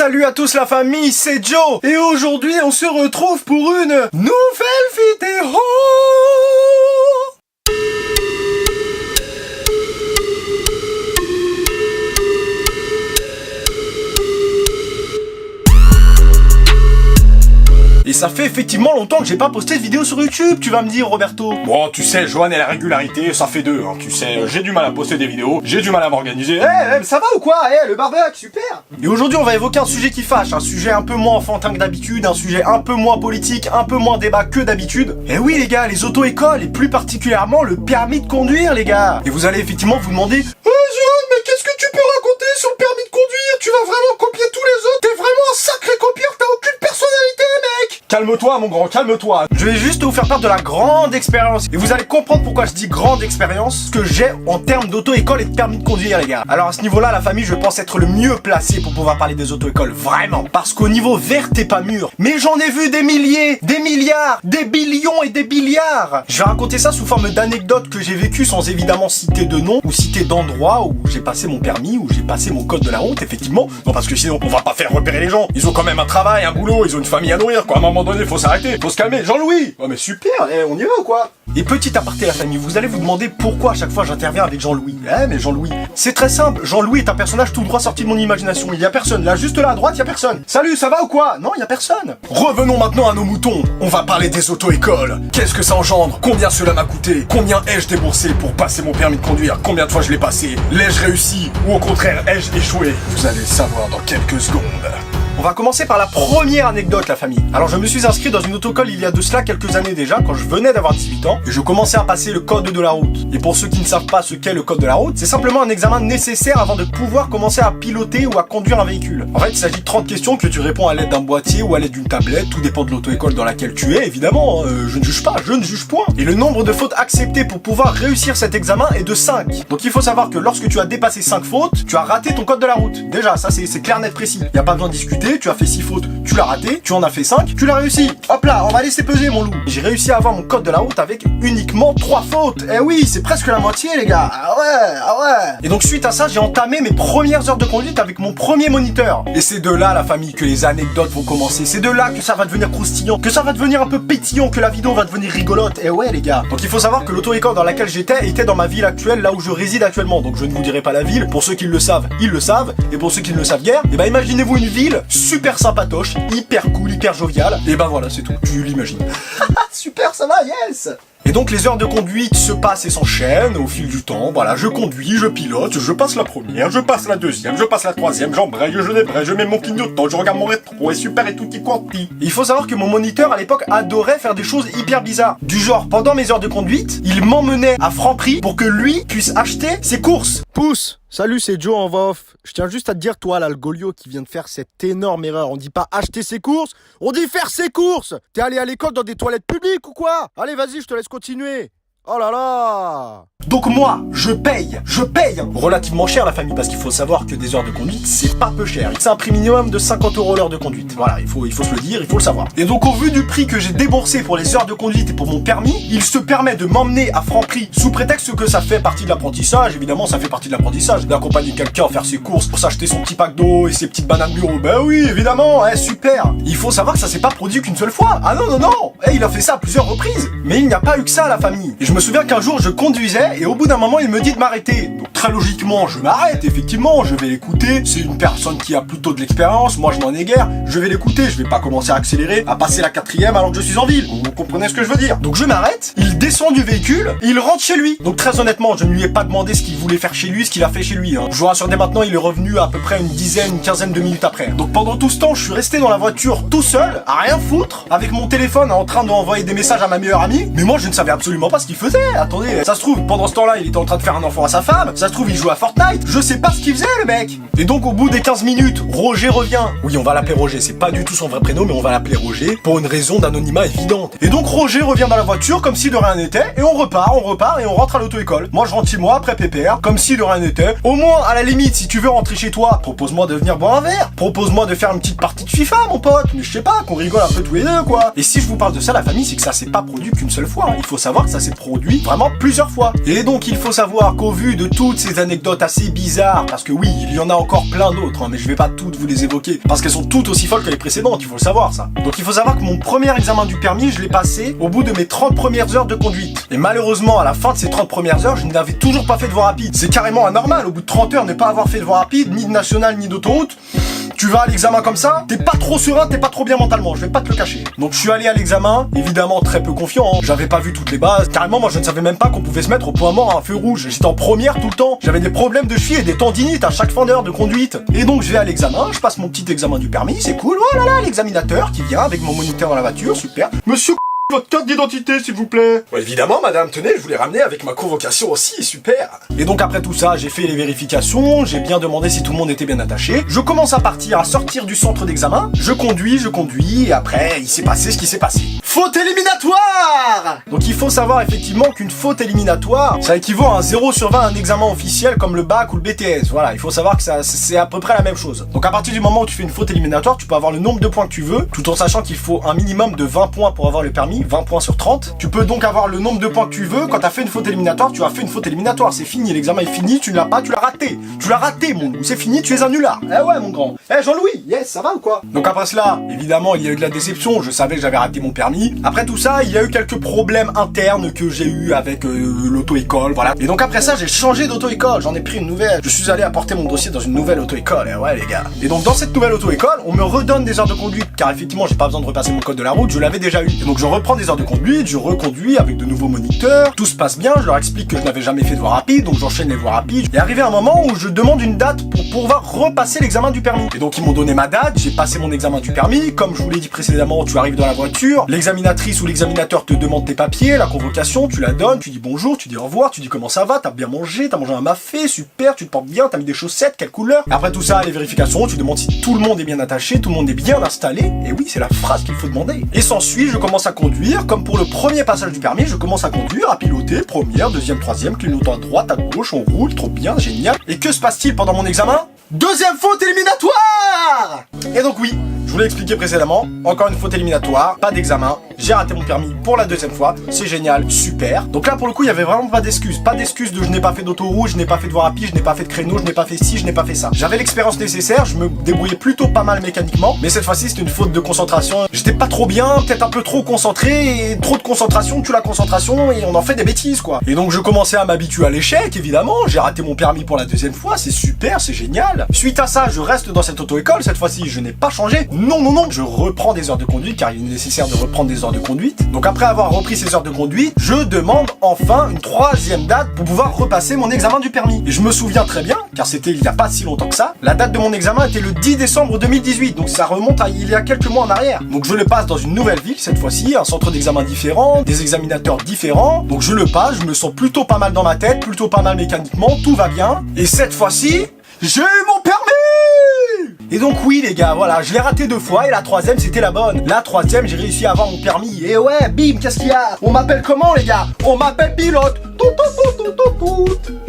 Salut à tous la famille, c'est Joe. Et aujourd'hui on se retrouve pour une nouvelle vidéo. Et ça fait effectivement longtemps que j'ai pas posté de vidéo sur YouTube, tu vas me dire Roberto. Bon, tu sais, Johan et la régularité, ça fait deux, hein. Tu sais, j'ai du mal à poster des vidéos, j'ai du mal à m'organiser. Ça va ou quoi? Le barbecue, super. Et aujourd'hui on va évoquer un sujet qui fâche, un sujet un peu moins enfantin que d'habitude, un sujet un peu moins politique, un peu moins débat que d'habitude. Et oui les gars, les auto-écoles, et plus particulièrement le permis de conduire les gars. Et vous allez effectivement vous demander Johan, mais qu'est-ce que tu peux raconter sur le permis de conduire? Tu vas vraiment copier tous les autres? T'es vraiment un sacré copieur, t'as aucune personnalité mec. Calme-toi mon grand, calme-toi. Je vais juste vous faire part de la grande expérience. Et vous allez comprendre pourquoi je dis grande expérience que j'ai en termes d'auto-école et de permis de conduire les gars. Alors à ce niveau-là, la famille, je pense être le mieux placé pour pouvoir parler des auto-écoles. Vraiment. Parce qu'au niveau vert, t'es pas mûr. Mais j'en ai vu des milliers, des milliards, des billions et des billiards. Je vais raconter ça sous forme d'anecdotes que j'ai vécues sans évidemment citer de nom ou citer d'endroits où j'ai passé mon permis, où j'ai passé mon code de la route, effectivement. Non, parce que sinon, on va pas faire repérer les gens. Ils ont quand même un travail, un boulot, ils ont une famille à nourrir, quoi. À un moment donné, faut s'arrêter, faut se calmer. Jean-Louis! Oh mais super, on y va ou quoi? Et petit aparté la famille, vous allez vous demander pourquoi à chaque fois j'interviens avec Jean-Louis. Mais Jean-Louis, c'est très simple, Jean-Louis est un personnage tout droit sorti de mon imagination, il y a personne, là juste là à droite il y a personne. Salut, ça va ou quoi? Non, il y a personne. Revenons maintenant à nos moutons, on va parler des auto-écoles. Qu'est-ce que ça engendre? Combien cela m'a coûté? Combien ai-je déboursé pour passer mon permis de conduire? Combien de fois je l'ai passé? L'ai-je réussi? Ou au contraire, ai-je échoué? Vous allez le savoir dans quelques secondes. On va commencer par la première anecdote, la famille. Alors je me suis inscrit dans une auto-école il y a de cela quelques années déjà, quand je venais d'avoir 18 ans, et je commençais à passer le code de la route. Et pour ceux qui ne savent pas ce qu'est le code de la route, c'est simplement un examen nécessaire avant de pouvoir commencer à piloter ou à conduire un véhicule. En fait, il s'agit de 30 questions que tu réponds à l'aide d'un boîtier ou à l'aide d'une tablette, tout dépend de l'auto-école dans laquelle tu es, évidemment, je ne juge pas, je ne juge point. Et le nombre de fautes acceptées pour pouvoir réussir cet examen est de 5. Donc il faut savoir que lorsque tu as dépassé 5 fautes, tu as raté ton code de la route. Déjà, ça c'est clair, net, précis. Il n'y a pas besoin de discuter, tu as fait 6 fautes, tu l'as raté, tu en as fait 5, tu l'as réussi. Hop là, on va laisser peser mon loup. J'ai réussi à avoir mon code de la route avec uniquement 3 fautes. Eh oui, c'est presque la moitié les gars. Ah ouais. Et donc suite à ça, j'ai entamé mes premières heures de conduite avec mon premier moniteur. Et c'est de là la famille que les anecdotes vont commencer. C'est de là que ça va devenir croustillant, que ça va devenir un peu pétillant, que la vidéo va devenir rigolote. Eh ouais les gars. Donc il faut savoir que l'auto-école dans laquelle j'étais était dans ma ville actuelle, là où je réside actuellement. Donc je ne vous dirai pas la ville. Pour ceux qui le savent, ils le savent. Et pour ceux qui ne le savent guère, eh ben imaginez-vous une ville super sympatoche, hyper cool, hyper jovial. Et ben voilà, c'est tout. Tu l'imagines. Super, ça va, yes. Et donc les heures de conduite se passent et s'enchaînent au fil du temps. Voilà, je conduis, je pilote, je passe la première, je passe la deuxième, je passe la troisième, j'embraye, je débraye, je mets mon clignotant, je regarde mon rétro, et super et tutti quanti. Il faut savoir que mon moniteur à l'époque adorait faire des choses hyper bizarres. Du genre, pendant mes heures de conduite, il m'emmenait à Franprix pour que lui puisse acheter ses courses. Pouce, salut, c'est Joe en voix off. Je tiens juste à te dire, toi là, le Golio qui vient de faire cette énorme erreur. On dit pas acheter ses courses, on dit faire ses courses. T'es allé à l'école dans des toilettes publiques ou quoi? Allez, vas-y, je te laisse continuer. Oh là là. Donc moi, je paye relativement cher la famille, parce qu'il faut savoir que des heures de conduite, c'est pas peu cher. C'est un prix minimum de 50 € l'heure de conduite. Voilà, il faut se le dire, il faut le savoir. Et donc au vu du prix que j'ai déboursé pour les heures de conduite et pour mon permis, il se permet de m'emmener à Franprix sous prétexte que ça fait partie de l'apprentissage. Évidemment, ça fait partie de l'apprentissage d'accompagner quelqu'un à faire ses courses pour s'acheter son petit pack d'eau et ses petites bananes bureau. Ben oui, évidemment, super. Il faut savoir que ça s'est pas produit qu'une seule fois. Ah non. Il a fait ça à plusieurs reprises. Mais il n'y a pas eu que ça la famille. Et je me souviens qu'un jour je conduisais et au bout d'un moment il me dit de m'arrêter. Donc très logiquement je m'arrête, effectivement, je vais l'écouter. C'est une personne qui a plutôt de l'expérience, moi je n'en ai guère. Je vais l'écouter, je vais pas commencer à accélérer, à passer la 4e alors que je suis en ville. Vous comprenez ce que je veux dire? Donc je m'arrête, il descend du véhicule, et il rentre chez lui. Donc très honnêtement, je ne lui ai pas demandé ce qu'il voulait faire chez lui, ce qu'il a fait chez lui. Je vous rassure dès maintenant, il est revenu à peu près une quinzaine de minutes après. Donc pendant tout ce temps, je suis resté dans la voiture tout seul, à rien foutre, avec mon téléphone en train d'envoyer des messages à ma meilleure amie. Mais moi je ne savais absolument pas ce qu'il faisait. Attendez, ça se trouve, pendant ce temps-là, il était en train de faire un enfant à sa femme. Ça se trouve, il jouait à Fortnite. Je sais pas ce qu'il faisait, le mec. Et donc, au bout des 15 minutes, Roger revient. Oui, on va l'appeler Roger. C'est pas du tout son vrai prénom, mais on va l'appeler Roger pour une raison d'anonymat évidente. Et donc, Roger revient dans la voiture comme si de rien n'était. Et on repart et on rentre à l'auto-école. Moi, je rentre chez moi après PPR, comme si de rien n'était. Au moins, à la limite, si tu veux rentrer chez toi, propose-moi de venir boire un verre. Propose-moi de faire une petite partie de FIFA, mon pote. Mais je sais pas, qu'on rigole un peu tous les deux, quoi. Et si je vous parle de ça, la famille, c'est que ça s'est pas produit qu'une seule fois. Il faut savoir que ça s'est produit vraiment plusieurs fois. Et donc, il faut savoir qu'au vu de toutes ces anecdotes assez bizarres, parce que oui, il y en a encore plein d'autres, hein, mais je vais pas toutes vous les évoquer, parce qu'elles sont toutes aussi folles que les précédentes, il faut le savoir ça. Donc il faut savoir que mon premier examen du permis, je l'ai passé au bout de mes 30 premières heures de conduite. Et malheureusement, à la fin de ces 30 premières heures, je n'avais toujours pas fait de voie rapide. C'est carrément anormal, au bout de 30 heures, ne pas avoir fait de voie rapide, ni de nationale, ni d'autoroute. Tu vas à l'examen comme ça, t'es pas trop serein, t'es pas trop bien mentalement, je vais pas te le cacher. Donc je suis allé à l'examen, évidemment très peu confiant, hein. J'avais pas vu toutes les bases. Carrément, moi je ne savais même pas qu'on pouvait se mettre au point mort à un feu rouge. J'étais en première tout le temps, j'avais des problèmes de cheville et des tendinites à chaque fin d'heure de conduite. Et donc je vais à l'examen, je passe mon petit examen du permis, c'est cool, voilà, l'examinateur qui vient avec mon moniteur dans la voiture, super. Monsieur, votre carte d'identité, s'il vous plaît. Ouais, évidemment, madame, tenez, je vous l'ai ramené avec ma convocation aussi, super. Et donc après tout ça, j'ai fait les vérifications, j'ai bien demandé si tout le monde était bien attaché. Je commence à partir, à sortir du centre d'examen. Je conduis, et après, il s'est passé ce qui s'est passé. Faute éliminatoire. Donc il faut savoir effectivement qu'une faute éliminatoire, ça équivaut à un 0 sur 20 à un examen officiel comme le bac ou le BTS. Voilà, il faut savoir que c'est à peu près la même chose. Donc à partir du moment où tu fais une faute éliminatoire, tu peux avoir le nombre de points que tu veux, tout en sachant qu'il faut un minimum de 20 points pour avoir le permis, 20 points sur 30. Tu peux donc avoir le nombre de points que tu veux. Quand tu as fait une faute éliminatoire, tu as fait une faute éliminatoire. C'est fini, l'examen est fini, tu ne l'as pas, tu l'as raté. Tu l'as raté, mon loup. C'est fini, tu es un nulard. Eh ouais, mon grand. Eh Jean-Louis, yes, ça va ou quoi? Donc après cela, évidemment, il y a eu de la déception. Je savais que j'avais raté mon permis. Après tout ça, il y a eu quelques problèmes internes que j'ai eu avec l'auto-école, voilà. Et donc après ça, j'ai changé d'auto-école. J'en ai pris une nouvelle. Je suis allé apporter mon dossier dans une nouvelle auto-école. Eh ouais, les gars. Et donc dans cette nouvelle auto-école, on me redonne des heures de conduite, car effectivement, j'ai pas besoin de repasser mon code de la route. Je l'avais déjà eu. Et donc je reprends des heures de conduite, je reconduis avec de nouveaux moniteurs, tout se passe bien, je leur explique que je n'avais jamais fait de voie rapide, donc j'enchaîne les voies rapides. Et arrivé un moment où je demande une date pour pouvoir repasser l'examen du permis. Et donc ils m'ont donné ma date, j'ai passé mon examen du permis, comme je vous l'ai dit précédemment, tu arrives dans la voiture, l'examinatrice ou l'examinateur te demande tes papiers, la convocation, tu la donnes, tu dis bonjour, tu dis au revoir, tu dis comment ça va, t'as bien mangé, t'as mangé un mafé, super, tu te portes bien, t'as mis des chaussettes, quelle couleur. Et après tout ça, les vérifications, tu demandes si tout le monde est bien attaché, tout le monde est bien installé, et oui, c'est la phrase qu'il faut demander. Et s'ensuit, je commence à conduire, comme pour le premier passage du permis, je commence à conduire, à piloter, première, deuxième, troisième, clignotant à droite, à gauche, on roule, trop bien, génial. Et que se passe-t-il pendant mon examen? Deuxième faute éliminatoire! Et donc oui, je vous l'ai expliqué précédemment, encore une faute éliminatoire, pas d'examen, j'ai raté mon permis pour la deuxième fois, c'est génial, super. Donc là pour le coup il y avait vraiment pas d'excuses de je n'ai pas fait d'autoroute, je n'ai pas fait de voie rapide, je n'ai pas fait de créneau, je n'ai pas fait ci, je n'ai pas fait ça. J'avais l'expérience nécessaire, je me débrouillais plutôt pas mal mécaniquement, mais cette fois-ci c'était une faute de concentration. J'étais pas trop bien, peut-être un peu trop concentré, et trop de concentration tue la concentration et on en fait des bêtises quoi. Et donc je commençais à m'habituer à l'échec évidemment, j'ai raté mon permis pour la deuxième fois, c'est super, c'est génial. Suite à ça je reste dans cette auto-école, cette fois-ci je n'ai pas changé, non, je reprends des heures de conduite car il est nécessaire de reprendre des heures de conduite. Donc après avoir repris ces heures de conduite, je demande enfin une troisième date pour pouvoir repasser mon examen du permis. Et je me souviens très bien, car c'était il y a pas si longtemps que ça, la date de mon examen était le 10 décembre 2018, donc ça remonte à il y a quelques mois en arrière. Donc je le passe dans une nouvelle ville cette fois-ci, un centre d'examen différent, des examinateurs différents, donc je le passe, je me sens plutôt pas mal dans ma tête, plutôt pas mal mécaniquement, tout va bien. Et cette fois-ci, j'ai eu mon permis! Et donc oui les gars, voilà, je l'ai raté 2 fois et la troisième c'était la bonne. La troisième j'ai réussi à avoir mon permis. Et ouais, bim, qu'est-ce qu'il y a? On m'appelle comment les gars? On m'appelle pilote.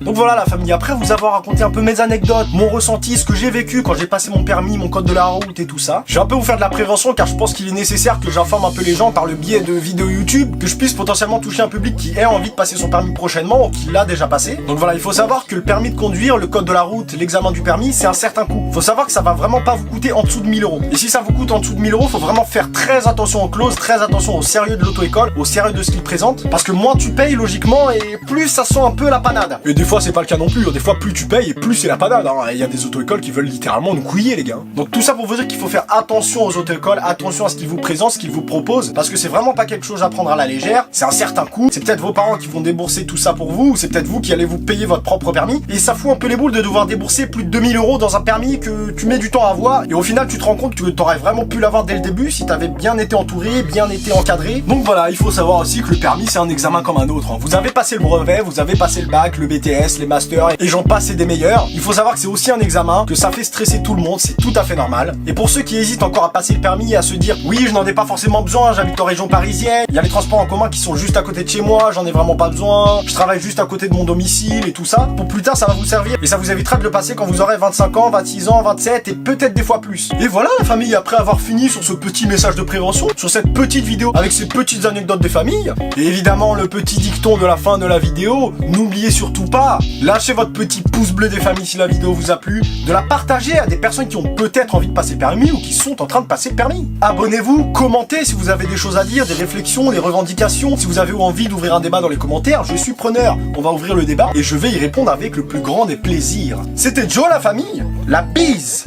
Donc voilà la famille, après vous avoir raconté un peu mes anecdotes, mon ressenti, ce que j'ai vécu quand j'ai passé mon permis, mon code de la route et tout ça. Je vais un peu vous faire de la prévention car je pense qu'il est nécessaire que j'informe un peu les gens par le biais de vidéos YouTube, que je puisse potentiellement toucher un public qui ait envie de passer son permis prochainement ou qui l'a déjà passé. Donc voilà, il faut savoir que le permis de conduire, le code de la route, l'examen du permis, c'est un certain coût. Faut savoir que ça va vraiment pas vous coûter en dessous de 1000 €. Et si ça vous coûte en dessous de 1000 €, faut vraiment faire très attention aux clauses, très attention au sérieux de l'auto-école, au sérieux de ce qu'il présente, parce que moins tu payes logiquement et plus ça sent un peu la panade. Et des fois c'est pas le cas non plus, des fois plus tu payes et plus c'est la panade, hein. Il y a des auto-écoles qui veulent littéralement nous couiller les gars. Donc tout ça pour vous dire qu'il faut faire attention aux auto-écoles, attention à ce qu'ils vous présentent, ce qu'ils vous proposent, parce que c'est vraiment pas quelque chose à prendre à la légère, c'est un certain coût, c'est peut-être vos parents qui vont débourser tout ça pour vous, ou c'est peut-être vous qui allez vous payer votre propre permis, et ça fout un peu les boules de devoir débourser plus de 2000 € dans un permis que tu mets du temps à avoir, et au final tu te rends compte que t'aurais vraiment pu l'avoir dès le début si t'avais bien été entouré, bien été encadré. Donc voilà, il faut savoir aussi que le permis c'est un examen comme un autre, hein. Vous avez passé le brevet, vous avez passé le bac, le BTS, les masters, et j'en passe et des meilleurs. Il faut savoir que c'est aussi un examen, que ça fait stresser tout le monde, c'est tout à fait normal. Et pour ceux qui hésitent encore à passer le permis et à se dire oui je n'en ai pas forcément besoin, j'habite en région parisienne, il y a les transports en commun qui sont juste à côté de chez moi, j'en ai vraiment pas besoin, je travaille juste à côté de mon domicile et tout ça, pour plus tard ça va vous servir et ça vous évitera de le passer quand vous aurez 25 ans, 26 ans, 27 et peut-être des fois plus. Et voilà la famille, après avoir fini sur ce petit message de prévention, sur cette petite vidéo avec ces petites anecdotes des familles, et évidemment le petit dicton de la fin de de la vidéo, n'oubliez surtout pas, lâchez votre petit pouce bleu des familles si la vidéo vous a plu, de la partager à des personnes qui ont peut-être envie de passer le permis ou qui sont en train de passer le permis. Abonnez-vous, commentez si vous avez des choses à dire, des réflexions, des revendications, si vous avez envie d'ouvrir un débat dans les commentaires, je suis preneur. On va ouvrir le débat et je vais y répondre avec le plus grand des plaisirs. C'était Joe la famille, la bise.